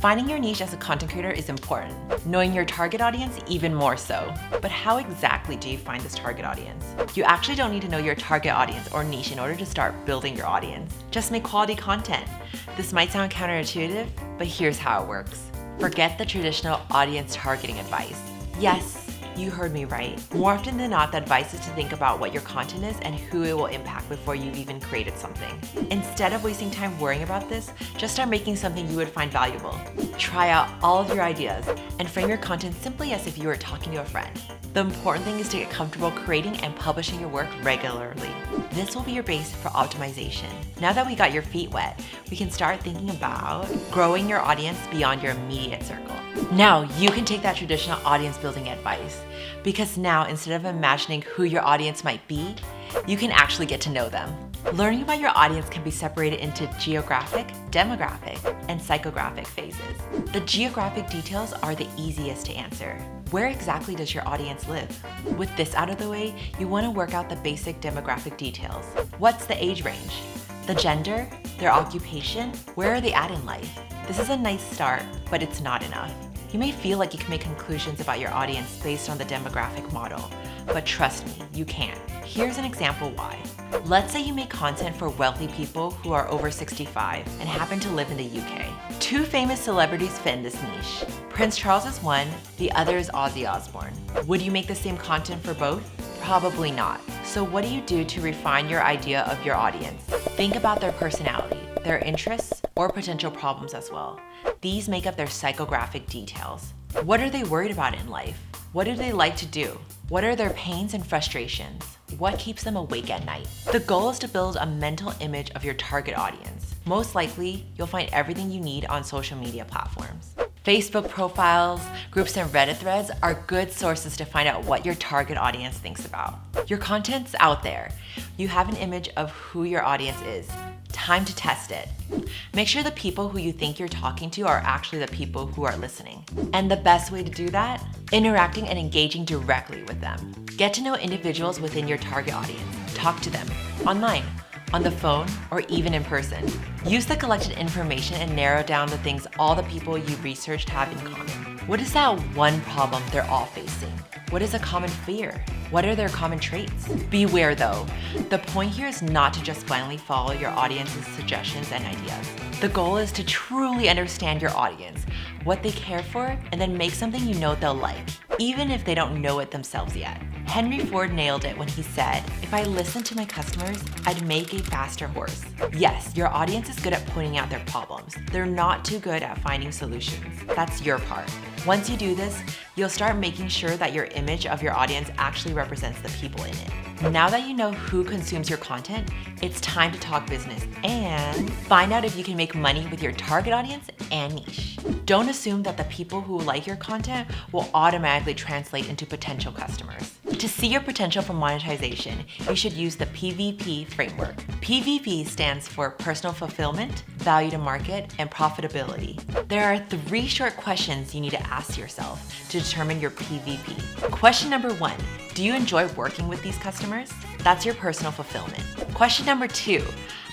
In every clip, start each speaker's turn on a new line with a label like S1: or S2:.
S1: Finding your niche as a content creator is important. Knowing your target audience even more so. But how exactly do you find this target audience? You actually don't need to know your target audience or niche in order to start building your audience. Just make quality content. This might sound counterintuitive, but here's how it works. Forget the traditional audience targeting advice. Yes, you heard me right. More often than not, the advice is to think about what your content is and who it will impact before you even created something. Instead of wasting time worrying about this, just start making something you would find valuable. Try out all of your ideas and frame your content simply as if you were talking to a friend. The important thing is to get comfortable creating and publishing your work regularly. This will be your base for optimization. Now that we got your feet wet, we can start thinking about growing your audience beyond your immediate circle. Now you can take that traditional audience building advice, because now instead of imagining who your audience might be, you can actually get to know them. Learning about your audience can be separated into geographic, demographic, and psychographic phases. The geographic details are the easiest to answer. Where exactly does your audience live? With this out of the way, you want to work out the basic demographic details. What's the age range? The gender? Their occupation? Where are they at in life? This is a nice start, but it's not enough. You may feel like you can make conclusions about your audience based on the demographic model, but trust me, you can't. Here's an example why. Let's say you make content for wealthy people who are over 65 and happen to live in the UK. Two famous celebrities fit in this niche. Prince Charles is one, the other is Ozzy Osbourne. Would you make the same content for both? Probably not. So what do you do to refine your idea of your audience? Think about their personality, their interests, or potential problems as well. These make up their psychographic details. What are they worried about in life? What do they like to do? What are their pains and frustrations? What keeps them awake at night? The goal is to build a mental image of your target audience. Most likely, you'll find everything you need on social media platforms. Facebook profiles, groups, and Reddit threads are good sources to find out what your target audience thinks about. Your content's out there. You have an image of who your audience is. Time to test it. Make sure the people who you think you're talking to are actually the people who are listening. And the best way to do that? Interacting and engaging directly with them. Get to know individuals within your target audience. Talk to them online, on the phone, or even in person. Use the collected information and narrow down the things all the people you researched have in common. What is that one problem they're all facing? What is a common fear? What are their common traits? Beware though, the point here is not to just blindly follow your audience's suggestions and ideas. The goal is to truly understand your audience, what they care for, and then make something you know they'll like, even if they don't know it themselves yet. Henry Ford nailed it when he said, "If I listened to my customers, I'd make a faster horse." Yes, your audience is good at pointing out their problems. They're not too good at finding solutions. That's your part. Once you do this, you'll start making sure that your image of your audience actually represents the people in it. Now that you know who consumes your content, it's time to talk business and find out if you can make money with your target audience and niche. Don't assume that the people who like your content will automatically translate into potential customers. To see your potential for monetization, you should use the PVP framework. PVP stands for personal fulfillment, value to market, and profitability. There are 3 short questions you need to ask yourself to determine your PVP. Question number 1, do you enjoy working with these customers? That's your personal fulfillment. Question number 2,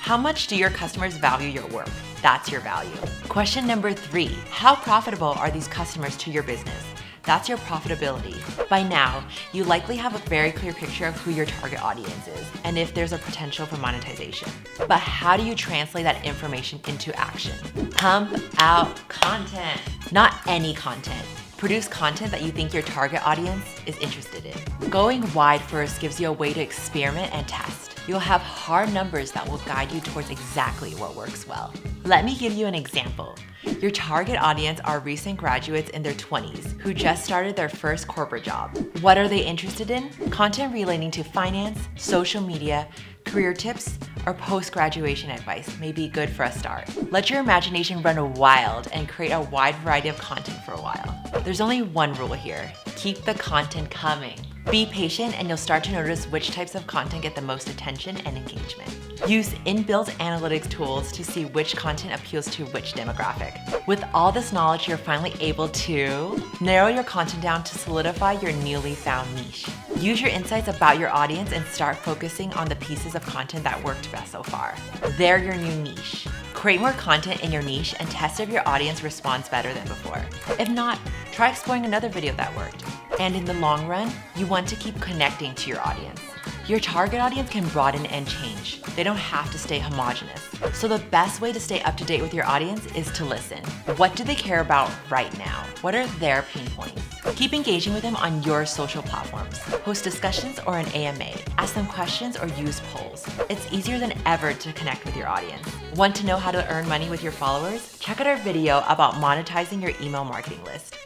S1: how much do your customers value your work? That's your value. Question number 3, how profitable are these customers to your business? That's your profitability. By now, you likely have a very clear picture of who your target audience is and if there's a potential for monetization. But how do you translate that information into action? Pump out content. Not any content. Produce content that you think your target audience is interested in. Going wide first gives you a way to experiment and test. You'll have hard numbers that will guide you towards exactly what works well. Let me give you an example. Your target audience are recent graduates in their 20s who just started their first corporate job. What are they interested in? Content relating to finance, social media, career tips, or post-graduation advice may be good for a start. Let your imagination run wild and create a wide variety of content for a while. There's only one rule here. Keep the content coming. Be patient and you'll start to notice which types of content get the most attention and engagement. Use inbuilt analytics tools to see which content appeals to which demographic. With all this knowledge, you're finally able to narrow your content down to solidify your newly found niche. Use your insights about your audience and start focusing on the pieces of content that worked best so far. They're your new niche. Create more content in your niche and test if your audience responds better than before. If not, try exploring another video that worked. And in the long run, you want to keep connecting to your audience. Your target audience can broaden and change. They don't have to stay homogenous. So the best way to stay up to date with your audience is to listen. What do they care about right now? What are their pain points? Keep engaging with them on your social platforms. Host discussions or an AMA. Ask them questions or use polls. It's easier than ever to connect with your audience. Want to know how to earn money with your followers? Check out our video about monetizing your email marketing list.